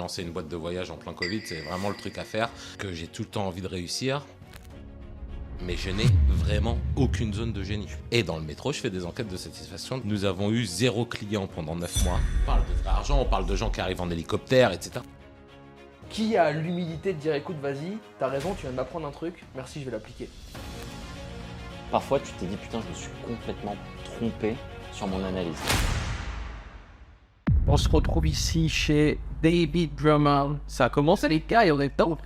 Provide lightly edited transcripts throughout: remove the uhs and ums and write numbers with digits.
lancer une boîte de voyage en plein Covid, c'est vraiment le truc à faire, que j'ai tout le temps envie de réussir. Mais je n'ai vraiment aucune zone de génie. Et dans le métro, je fais des enquêtes de satisfaction. Nous avons eu 0 client pendant 9 mois. On parle de vrai argent, on parle de gens qui arrivent en hélicoptère, etc. Qui a l'humilité de dire écoute, vas-y, t'as raison, tu viens de m'apprendre un truc, merci, je vais l'appliquer. Parfois, tu t'es dit putain, je me suis complètement trompé sur mon analyse. On se retrouve ici chez David Drummond. Ça a commencé les gars et on est top.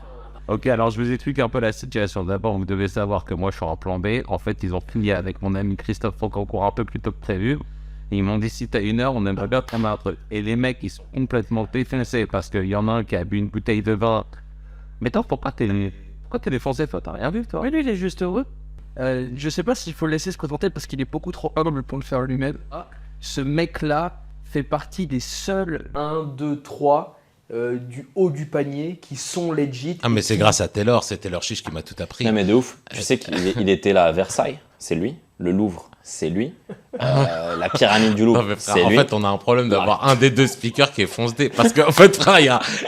Ok, alors je vous explique un peu la situation. D'abord, vous devez savoir que moi je suis en plan B. En fait, ils ont fini avec mon ami Christophe Foncancourt un peu plus tôt que prévu. Et ils m'ont dit si t'as 1 heure, on aimerait bien prendre un truc. Et les mecs, ils sont complètement défoncés parce qu'il y en a un qui a bu une bouteille de vin. Mais toi, pourquoi t'es défoncé? T'as rien vu, toi? Oui, lui, il est juste heureux. Je sais pas s'il faut le laisser se présenter parce qu'il est beaucoup trop humble pour le faire lui-même. Ce mec-là fait partie des seuls 1, 2, 3 du haut du panier qui sont legit. Ah mais c'est grâce à Taylor, c'est Taylor Chiche qui m'a tout appris. Non mais de ouf, tu sais qu'il était là à Versailles, c'est lui. Le Louvre, c'est lui. La pyramide du Louvre, Non, frère, c'est en lui. fait, on a un problème d'avoir un des deux speakers qui est foncé. Parce qu'en fait, frère, il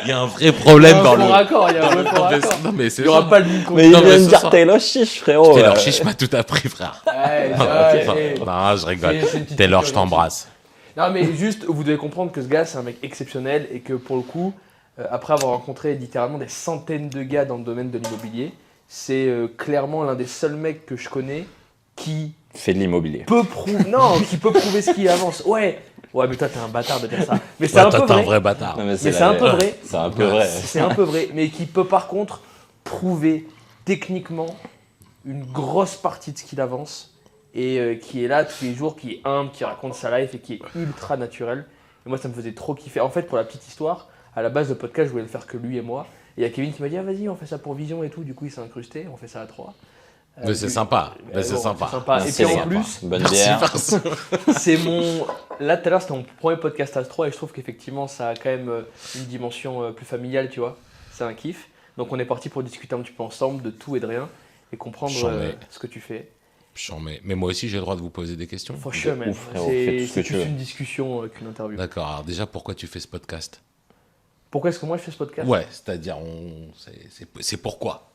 y a un vrai problème dans le... Raccord, il y a un vrai faux raccord. Non mais c'est Il n'y aura ça. pas le micro. Mais il Non, mais vient de ce dire soir- Taylor Chiche, frérot. Taylor Chiche m'a tout appris, frère. Ouais, Non, je rigole. c'est une petite Taylor, je culture, t'embrasse. Non, mais juste, vous devez comprendre que ce gars, c'est un mec exceptionnel et que pour le coup, après avoir rencontré littéralement des centaines de gars dans le domaine de l'immobilier, c'est clairement l'un des seuls mecs que je connais qui Fait de l'immobilier. peut prouver, qui peut prouver ce qu'il avance. Ouais, mais toi, t'es un bâtard de dire ça. Mais c'est Ouais, un toi, peu t'es un vrai. vrai bâtard. Non, Mais c'est un peu vrai. C'est un peu vrai. C'est un peu vrai, mais qui peut par contre prouver techniquement une grosse partie de ce qu'il avance et qui est là tous les jours, qui est humble, qui raconte sa life et qui est ultra naturel. Et moi, ça me faisait trop kiffer. En fait, pour la petite histoire, à la base, le podcast, je voulais le faire que lui et moi. Et il y a Kevin qui m'a dit, ah, vas-y, on fait ça pour Vision et tout. Du coup, il s'est incrusté, on fait ça à 3. Mais c'est sympa. Mais c'est sympa. Et C'est puis en sympa. plus, Bonne Merci, bière. merci. c'est mon. Là, tout à l'heure, c'était mon premier podcast à 3 et je trouve qu'effectivement, ça a quand même une dimension plus familiale, tu vois. C'est un kiff. Donc, on est parti pour discuter un petit peu ensemble de tout et de rien et comprendre J'en ai. ce que tu fais. Mais moi aussi, j'ai le droit de vous poser des questions. For sure, man. ouf, frérot, fais tout ce C'est que tu plus veux. une discussion qu'une interview. D'accord, alors déjà, pourquoi tu fais ce podcast? Pourquoi est-ce que moi je fais ce podcast? Ouais, c'est-à-dire, c'est pourquoi?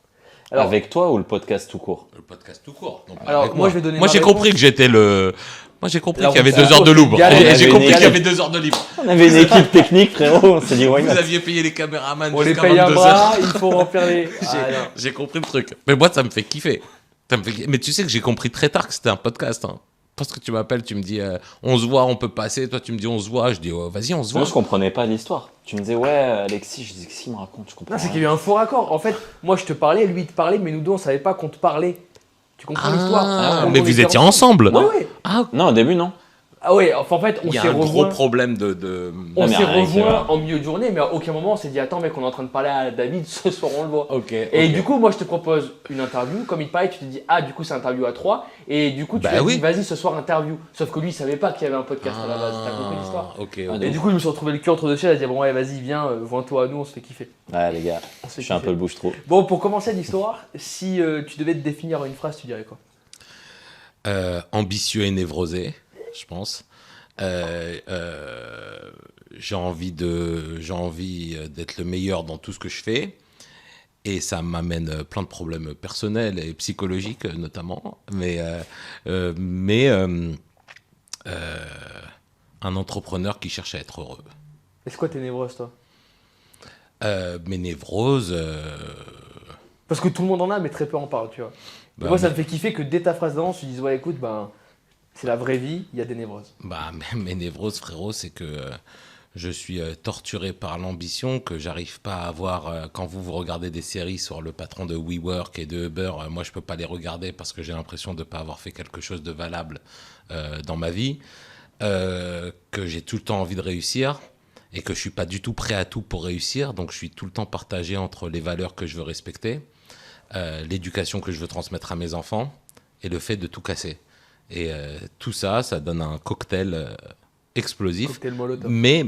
Alors, Avec toi ou le podcast tout court? Le podcast tout court. Donc, Alors, avec moi, je vais donner Moi, ma j'ai réponse. compris que j'étais le... Moi, j'ai compris Alors, qu'il y avait vous- 2 heures de libre. galère, J'ai on compris avait qu'il y une avait 2 heures de libre. On avait une équipe technique, frérot. On s'est dit, why Vous not? aviez payé les caméramans on les jusqu'à paye un 22 heures. bras, il faut remplir les. Ah, non. J'ai compris le truc. Mais moi, ça me fait kiffer. Mais tu sais que j'ai compris très tard que c'était un podcast. Hein. Parce que tu m'appelles, tu me dis on se voit, on peut passer. Toi, tu me dis on se voit. Je dis oh, vas-y, on se voit. Moi, je comprenais pas l'histoire. Tu me disais, ouais, Alexis, je disais, qu'est-ce qu'il me raconte? Je comprends. Non, c'est rien. qu'il y a eu un faux raccord. En fait, moi je te parlais, lui il te parlait, mais nous deux on savait pas qu'on te parlait. Tu comprends l'histoire? Mais vous étiez ensemble. Ouais, ouais. Ah, Non, au début, non. Ah ouais, enfin, en fait, on il y a s'est un gros rejoints. problème de... On Non, mais s'est rien qui rejoints va. en milieu de journée, mais à aucun moment on s'est dit attends mec, on est en train de parler à David, ce soir on le voit. Ok. Et du coup, moi je te propose une interview. Comme il te parlait, tu te dis ah, du coup, c'est interview à 3. Et du coup, tu Bah lui as oui. dit vas-y, ce soir interview. Sauf que lui, il savait pas qu'il y avait un podcast à la base. T'as compris l'histoire? Ok. Ah, ok. Et du coup, je me suis retrouvé le cul entre deux chaises. Elle a dit bon, ouais, vas-y, viens, joins-toi à nous, on se fait kiffer. Ouais, les gars, On se fait je suis un kiffer. peu le bouche-trou. Bon, pour commencer l'histoire, si tu devais te définir en une phrase, tu dirais quoi? Ambitieux et névrosé, je pense. J'ai envie d'être le meilleur dans tout ce que je fais. Et ça m'amène plein de problèmes personnels et psychologiques notamment. Mais un entrepreneur qui cherche à être heureux. Et c'est quoi tes névroses, toi? Mes névroses... Parce que tout le monde en a, mais très peu en parle, tu vois. Et bah, moi, ça me fait kiffer que dès ta phrase d'avance, tu dises ouais, écoute, ben, c'est la vraie vie, il y a des névroses. Bah, mes névroses, frérot, c'est que je suis torturé par l'ambition que j'arrive pas à avoir. Quand vous regardez des séries sur le patron de WeWork et de Uber, moi, je peux pas les regarder parce que j'ai l'impression de pas avoir fait quelque chose de valable dans ma vie. Que j'ai tout le temps envie de réussir et que je suis pas du tout prêt à tout pour réussir. Donc, je suis tout le temps partagé entre les valeurs que je veux respecter, l'éducation que je veux transmettre à mes enfants et le fait de tout casser. Et tout ça, ça donne un cocktail explosif, Cocktail Molotov. mais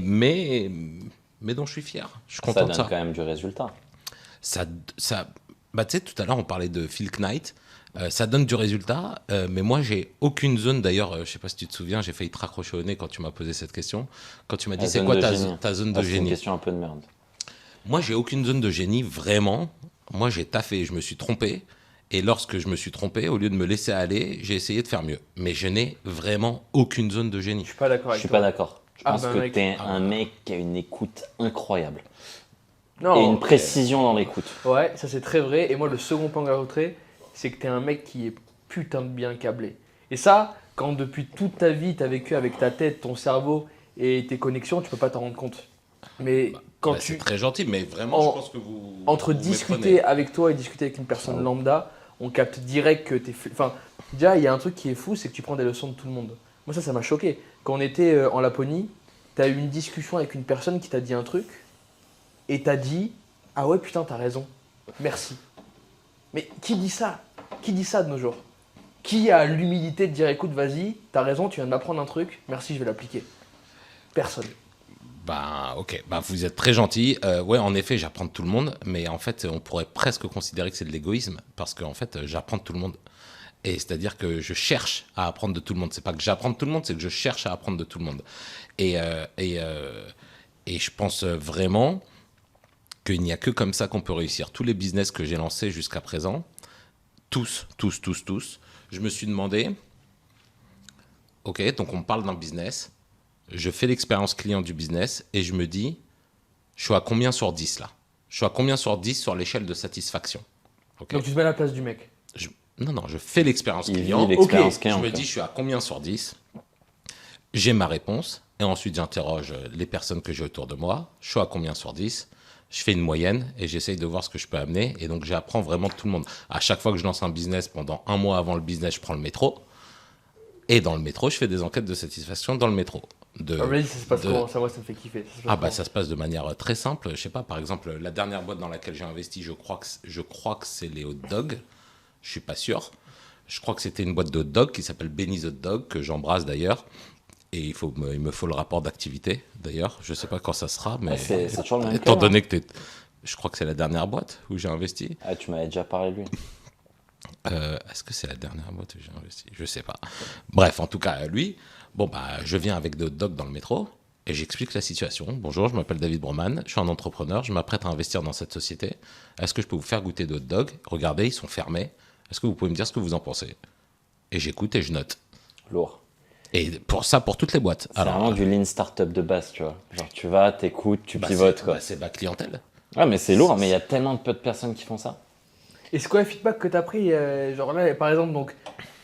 dont je suis fier. Je suis Ça content donne de ça. quand même du résultat. Bah, tu sais, tout à l'heure, on parlait de Phil Knight. Ça donne du résultat, mais moi, j'ai aucune zone. D'ailleurs, je sais pas si tu te souviens, j'ai failli te raccrocher au nez quand tu m'as posé cette question. Quand tu m'as dit, La c'est zone quoi de ta génie. zone Ah, de c'est une génie? question un peu de merde. Moi, j'ai aucune zone de génie, vraiment. Moi, j'ai taffé, je me suis trompé. Et lorsque je me suis trompé, au lieu de me laisser aller, j'ai essayé de faire mieux. Mais je n'ai vraiment aucune zone de génie. Je suis pas d'accord Je avec suis toi. pas d'accord. Je Ah, pense bah, que mec. t'es un mec qui a une écoute incroyable. Non, Et une précision dans l'écoute. Ouais, ça c'est très vrai. Et moi, le second point que j'ajouterais, c'est que t'es un mec qui est putain de bien câblé. Et ça, quand depuis toute ta vie, t'as vécu avec ta tête, ton cerveau et tes connexions, tu peux pas t'en rendre compte. Mais quand Bah, tu... C'est très gentil, mais vraiment, En- je pense que vous. Entre vous discuter méprenez. avec toi et discuter avec une personne lambda, on capte direct que t'es... Enfin, déjà, il y a un truc qui est fou, c'est que tu prends des leçons de tout le monde. Moi, ça m'a choqué. Quand on était en Laponie, t'as eu une discussion avec une personne qui t'a dit un truc et t'as dit « Ah ouais, putain, t'as raison. Merci. » Mais qui dit ça? Qui dit ça de nos jours? Qui a l'humilité de dire « Écoute, vas-y, t'as raison, tu viens de m'apprendre un truc, merci, je vais l'appliquer. » Personne. Bah, ok, bah, vous êtes très gentil. Ouais, en effet, j'apprends de tout le monde, mais en fait, on pourrait presque considérer que c'est de l'égoïsme, parce qu'en fait, j'apprends de tout le monde. Et c'est-à-dire que je cherche à apprendre de tout le monde. C'est pas que j'apprends de tout le monde, c'est que je cherche à apprendre de tout le monde. Et je pense vraiment qu'il n'y a que comme ça qu'on peut réussir. Tous les business que j'ai lancés jusqu'à présent, tous, je me suis demandé, ok, donc on parle d'un business, je fais l'expérience client du business et je me dis, je suis à combien sur 10 là? Je suis à combien sur 10 sur l'échelle de satisfaction? Ok. Donc tu te mets à la place du mec. Non, je fais l'expérience Il client. vit l'expérience Ok, client. Je me quoi. dis, je suis à combien sur 10? J'ai ma réponse. Et ensuite, j'interroge les personnes que j'ai autour de moi. Je suis à combien sur 10? Je fais une moyenne et j'essaye de voir ce que je peux amener. Et donc, j'apprends vraiment de tout le monde. À chaque fois que je lance un business, pendant un mois avant le business, je prends le métro. Et dans le métro, je fais des enquêtes de satisfaction dans le métro. Ah, vas-y, ça se passe comment? Ça, moi, ça me fait kiffer. Ça se passe Ah bah comment ça se passe de manière très simple. Je sais pas, par exemple, la dernière boîte dans laquelle j'ai investi, je crois que c'est les hot dogs. Je suis pas sûr. Je crois que c'était une boîte de hot dogs qui s'appelle Benny's Hot Dog, que j'embrasse d'ailleurs. Et il me faut le rapport d'activité d'ailleurs. Je sais pas quand ça sera, mais Ah, c'est toujours le même étant cœur, donné que je crois que c'est la dernière boîte où j'ai investi. Ah, tu m'avais déjà parlé de lui. Est-ce que c'est la dernière boîte où j'ai investi? Je sais pas. Bref, en tout cas, lui, bon, bah, je viens avec des hot dogs dans le métro et j'explique la situation. Bonjour, je m'appelle David Broman, je suis un entrepreneur, je m'apprête à investir dans cette société. Est-ce que je peux vous faire goûter de hot dogs? Regardez, ils sont fermés. Est-ce que vous pouvez me dire ce que vous en pensez? Et j'écoute et je note. Lourd. Et pour ça, pour toutes les boîtes. C'est vraiment du lean startup de base, tu vois. Genre, tu vas, t'écoutes, tu pivotes, quoi. C'est ma clientèle. Ouais, mais c'est lourd, mais il y a tellement de peu de personnes qui font ça. Et c'est quoi le feedback que tu as pris genre là, par exemple, donc,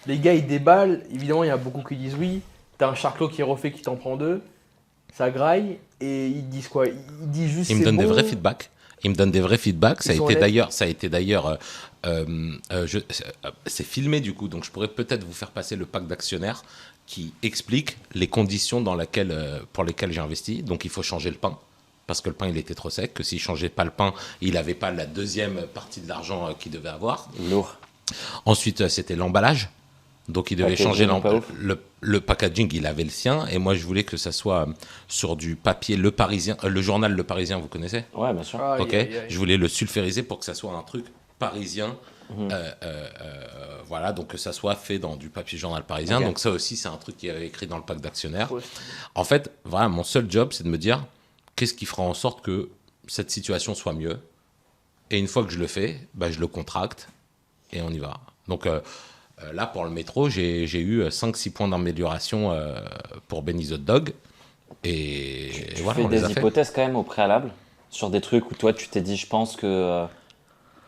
les gars ils déballent, évidemment il y a beaucoup qui disent oui, t'as un charclot qui est refait qui t'en prend deux, ça graille, et ils disent quoi? Ils disent juste Il me c'est donne des bon. vrais feedbacks. Il me donne des vrais feedbacks. Ils sont Ça a été d'ailleurs, c'est filmé du coup, donc je pourrais peut-être vous faire passer le pack d'actionnaires qui explique les conditions pour lesquelles j'ai investi. Donc il faut changer le pain. Parce que le pain il était trop sec, que s'il changeait pas le pain, il n'avait pas la deuxième partie de l'argent qu'il devait avoir. Lourd. Ensuite, c'était l'emballage. Donc, il devait Packaging, changer pas ouf. le packaging, il avait le sien. Et moi, je voulais que ça soit sur du papier Le Parisien. Le journal Le Parisien, vous connaissez? Ouais, bien sûr. Aïe, Ok. aïe, aïe. Je voulais le sulfuriser pour que ça soit un truc parisien. Voilà, donc que ça soit fait dans du papier journal parisien. Ok. Donc, ça aussi, c'est un truc qui est écrit dans le pack d'actionnaires. Trop stylé. En fait, voilà, mon seul job, c'est de me dire qu'est-ce qui fera en sorte que cette situation soit mieux. Et une fois que je le fais, bah, je le contracte et on y va. Donc là, pour le métro, j'ai eu 5-6 points d'amélioration pour Benny's Hot Dog. Et Tu voilà, fais on les des a fait. hypothèses quand même au préalable sur des trucs où toi tu t'es dit, je pense que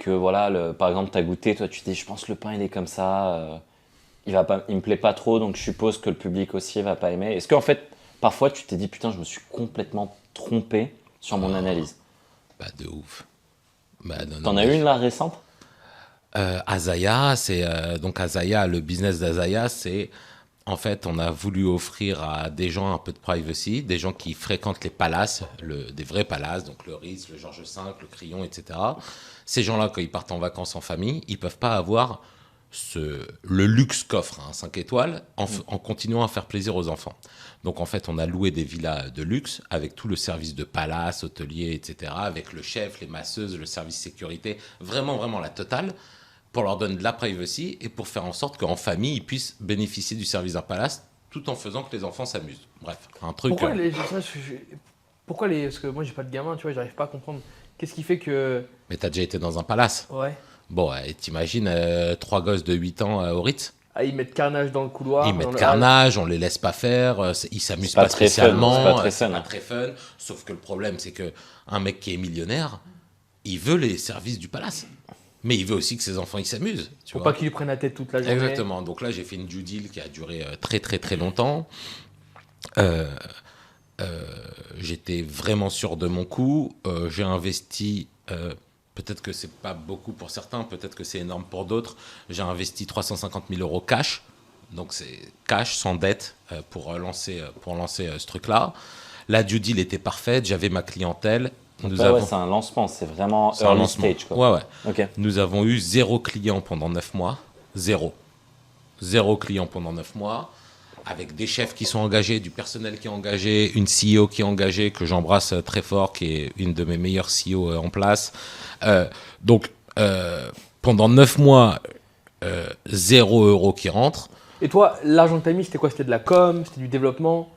voilà, par exemple, tu as goûté, toi tu t'es dit, je pense que le pain il est comme ça, il me plaît pas trop, donc je suppose que le public aussi va pas aimer. Est-ce qu'en fait, parfois tu t'es dit, putain, je me suis complètement trompé sur mon analyse? Bah, de ouf. Bah, non, T'en non, as mais une là récente? Azaya, donc Azaya, le business d'Azaya, c'est en fait, on a voulu offrir à des gens un peu de privacy, des gens qui fréquentent les palaces, des vrais palaces, donc le Ritz, le Georges V, le Crillon, etc. Ces gens-là, quand ils partent en vacances en famille, ils peuvent pas avoir le luxe qu'offre un 5 étoiles en continuant à faire plaisir aux enfants. Donc en fait, on a loué des villas de luxe avec tout le service de palace, hôtelier, etc., avec le chef, les masseuses, le service sécurité, vraiment, vraiment la totale, pour leur donner de la privacy et pour faire en sorte qu'en famille, ils puissent bénéficier du service d'un palace tout en faisant que les enfants s'amusent. Bref, un truc... Pourquoi parce que moi j'ai pas de gamin, tu vois, j'arrive pas à comprendre. Qu'est-ce qui fait que... Mais t'as déjà été dans un palace. Ouais. Bon, t'imagines 3 gosses de 8 ans au Ritz. Ah, ils mettent carnage dans le couloir. Ils dans mettent le carnage, on les laisse pas faire, ils s'amusent C'est pas pas très fun, spécialement, c'est pas très c'est fun, pas hein. très fun. Sauf que le problème, c'est que un mec qui est millionnaire, il veut les services du palace. Mais il veut aussi que ses enfants ils s'amusent. Tu Faut vois. pas qu'ils lui prennent la tête toute la journée. Exactement. Donc là, j'ai fait une due deal qui a duré très très très longtemps. Euh, J'étais vraiment sûr de mon coup. J'ai investi, peut-être que c'est pas beaucoup pour certains, peut-être que c'est énorme pour d'autres. J'ai investi 350 000 euros cash. Donc c'est cash, sans dette, pour lancer ce truc-là. La due deal était parfaite. J'avais ma clientèle. Donc là, ouais, c'est un lancement, c'est vraiment C'est un early lancement. stage, quoi. Ouais. Ok. Nous avons eu 0 client pendant 9 mois. 0 client pendant 9 mois. Avec des chefs qui sont engagés, du personnel qui est engagé, une CEO qui est engagée, que j'embrasse très fort, qui est une de mes meilleures CEO en place. Donc, pendant 9 mois, 0 euro qui rentre. Et toi, l'argent que t'as mis, c'était quoi? C'était de la com, c'était du développement?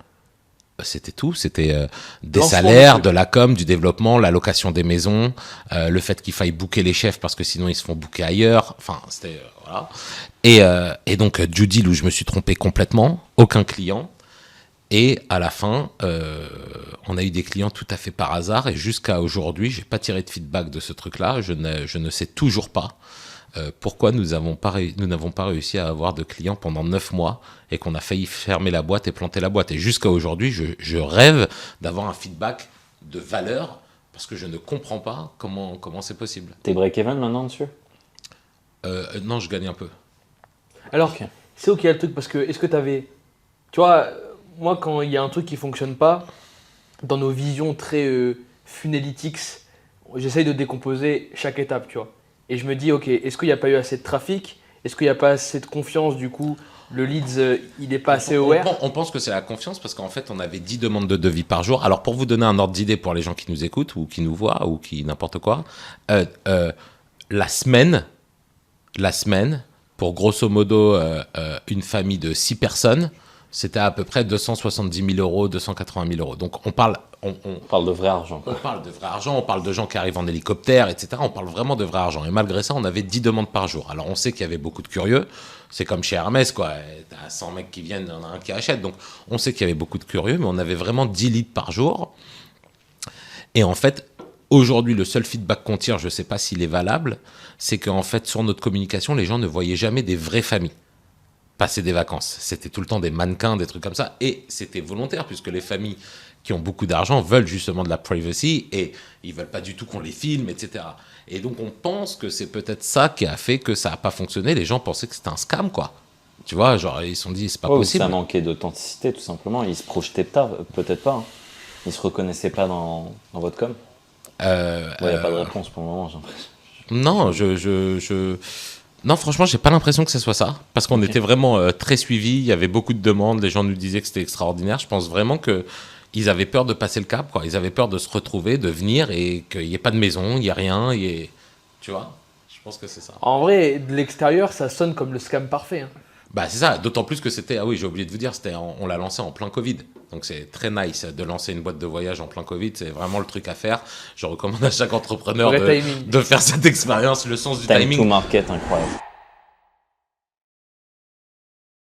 C'était tout, c'était des Lancement salaires, de- de la com, du développement, la location des maisons, le fait qu'il faille booker les chefs parce que sinon ils se font booker ailleurs. Enfin, c'était voilà. Et donc due deal où je me suis trompé complètement, aucun client. Et à la fin, on a eu des clients tout à fait par hasard. Et jusqu'à aujourd'hui, j'ai pas tiré de feedback de ce truc-là. Je ne sais toujours pas pourquoi nous n'avons pas réussi à avoir de clients pendant 9 mois et qu'on a failli fermer la boîte et planter la boîte. Et jusqu'à aujourd'hui, je rêve d'avoir un feedback de valeur parce que je ne comprends pas comment c'est possible. T'es break-even maintenant dessus? Non, je gagne un peu. Alors, Ok. c'est ok le truc parce que est-ce que t'avais. Tu vois, moi, quand il y a un truc qui fonctionne pas, dans nos visions très funélytics, j'essaye de décomposer chaque étape, tu vois. Et je me dis, ok, est-ce qu'il n'y a pas eu assez de trafic? Est-ce qu'il n'y a pas assez de confiance, du coup? Le leads, il n'est pas assez aware? On pense que c'est la confiance parce qu'en fait, on avait 10 demandes de devis par jour. Alors, pour vous donner un ordre d'idée pour les gens qui nous écoutent ou qui nous voient ou qui n'importe quoi, la semaine, pour grosso modo une famille de 6 personnes, c'était à peu près 270 000 euros, 280 000 euros. Donc, on parle On parle de vrai argent, on quoi. parle de vrai argent, on parle de gens qui arrivent en hélicoptère, etc. On parle vraiment de vrai argent. Et malgré ça, on avait 10 demandes par jour. Alors, on sait qu'il y avait beaucoup de curieux. C'est comme chez Hermès, quoi. T'as 100 mecs qui viennent, il y en a un qui achète. Donc, on sait qu'il y avait beaucoup de curieux, mais on avait vraiment 10 leads par jour. Et en fait, aujourd'hui, le seul feedback qu'on tire, je ne sais pas s'il est valable, c'est qu'en fait, sur notre communication, les gens ne voyaient jamais des vraies familles passer des vacances. C'était tout le temps des mannequins, des trucs comme ça. Et c'était volontaire, puisque les familles qui ont beaucoup d'argent veulent justement de la privacy et ils veulent pas du tout qu'on les filme, etc. Et donc, on pense que c'est peut-être ça qui a fait que ça n'a pas fonctionné. Les gens pensaient que c'était un scam, quoi. Tu vois, genre, ils se sont dit, c'est pas Ouais, ou possible. ça manquait d'authenticité, tout simplement. Ils se projetaient peut-être pas. Hein. Ils se reconnaissaient pas dans votre com. Il n'y a pas de réponse pour le moment, j'ai l'impression. Non, non, franchement, j'ai pas l'impression que ce soit ça. Parce qu'on était vraiment très suivis. Il y avait beaucoup de demandes. Les gens nous disaient que c'était extraordinaire. Je pense vraiment qu'ils avaient peur de passer le cap, quoi. Ils avaient peur de se retrouver, de venir et qu'il n'y ait pas de maison, il n'y ait rien. Tu vois, je pense que c'est ça. En vrai, de l'extérieur, ça sonne comme le scam parfait. Hein. Bah, c'est ça. D'autant plus que c'était. Ah oui, j'ai oublié de vous dire, on l'a lancé en plein Covid. Donc, c'est très nice de lancer une boîte de voyage en plein Covid. C'est vraiment le truc à faire. Je recommande à chaque entrepreneur Vrai timing. de faire cette expérience. Le sens du Time timing. to market, incroyable.